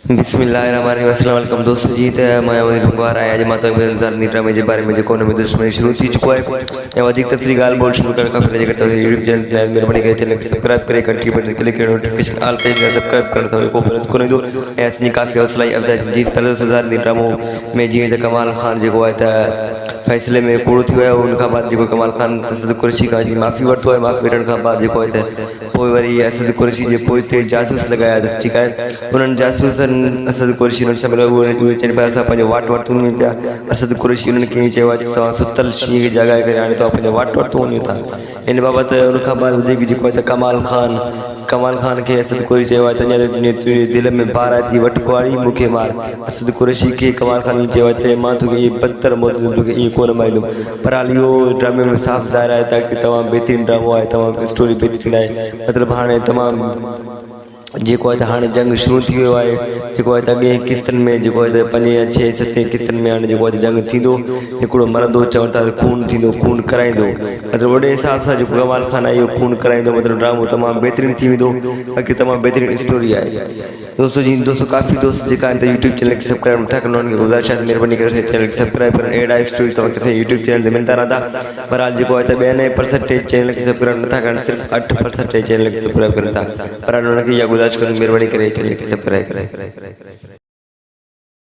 बिस्मिल्लाहिर्रहमानिर्रहीम। अस्सलाम वालेकुम दोस्तों जी त मैं वही बार आया जे माता में इंतजार नीरा में जे बारे में जे कोने में दुश्मनी शुरू थी चुको है या अधिक तफसीली गाल बोल शुरू कर काफी लगे करता है YouTube चैनल प्लान मेरे बड़ी गए चैनल सब्सक्राइब करे घंटी बटन क्लिक करे नोटिफिकेशन ऑल पे सब्सक्राइब कर तो को प्लस को नहीं दो ऐसे नहीं काफी हौसला अफजाई जीत पहले हजार नीरा में जी त कमाल खान जो है त फैसले में पूरो थी है उनका बाद जो कमाल खान असद कुरैशी का जी माफी वरतो है माफी वठण का बाद जो है त पोइ वरी असद कुरैशी जे पोइ ते जासूस लगाया ठीक है उन्हनि जासूसनि असद कुरैशी उन्हनि सां उहे चइनि पिया असां पंहिंजो वाट वरितो वञूं पिया असद कुरैशी उन्हनि खे चयो आहे तव्हां सुतल शींहं खे जॻाए करे हाणे तव्हां पंहिंजो वाट वरितो वञो था इन बाबति उनखां बाद वधीक जेको आहे त कमाल खान के असद कुरैशी चयो आहे त अञा तुंहिंजे दिलि में बार थी वठ कुआरी मूंखे मार असद कुरैशी खे कमाल खान ईअं चयो आहे त मां तोखे इहे बदतर मौत तोखे ईअं कोन मारींदुमि पर हाल इहो ड्रामे में साफ़ ज़ाहिर आहे ताकी तमामु बहितरीनु ड्रामो आहे तमामु स्टोरी बहितरीनु आहे मतिलबु हाणे तमामु जेको आहे त हाणे जंग शुरू थी वियो आहे जेको आहे त अॻे किस्तनि में जेको आहे त 5 या 6 7 किस्तनि में हाणे जेको आहे त जंग थींदो हिकिड़ो मरंदो चवनि था खून थींदो खून कराईंदो मतिलबु वॾे हिसाब सां जेको कमाल खान आहे इहो खून कराईंदो मतिलबु ड्रामो तमामु बहितरीनु थी वेंदो बाक़ी तमामु बहितरीनु स्टोरी आहे दोस्तों काफ़ी दोस्त जेका आहिनि त यूट्यूब चैनल खे सब्सक्राइब नथा कनि उन्हनि खे गुज़ारिश आहे महिरबानी करे चैनल खे सब्सक्राइब कनि अहिड़ा स्टोरी तव्हांखे असांजे यूट्यूब चैनल ते मिलंदा रहंदा बहरहाल जेको आहे त 92% चैनल खे सब्सक्राइब नथा कनि सिर्फ़ु 8% चैनल खे सब्सक्राइब कनि था पर उन्हनि खे इहा गुज़ारिश कनि महिरबानी करे चैनल खे सब्सक्राइब करें।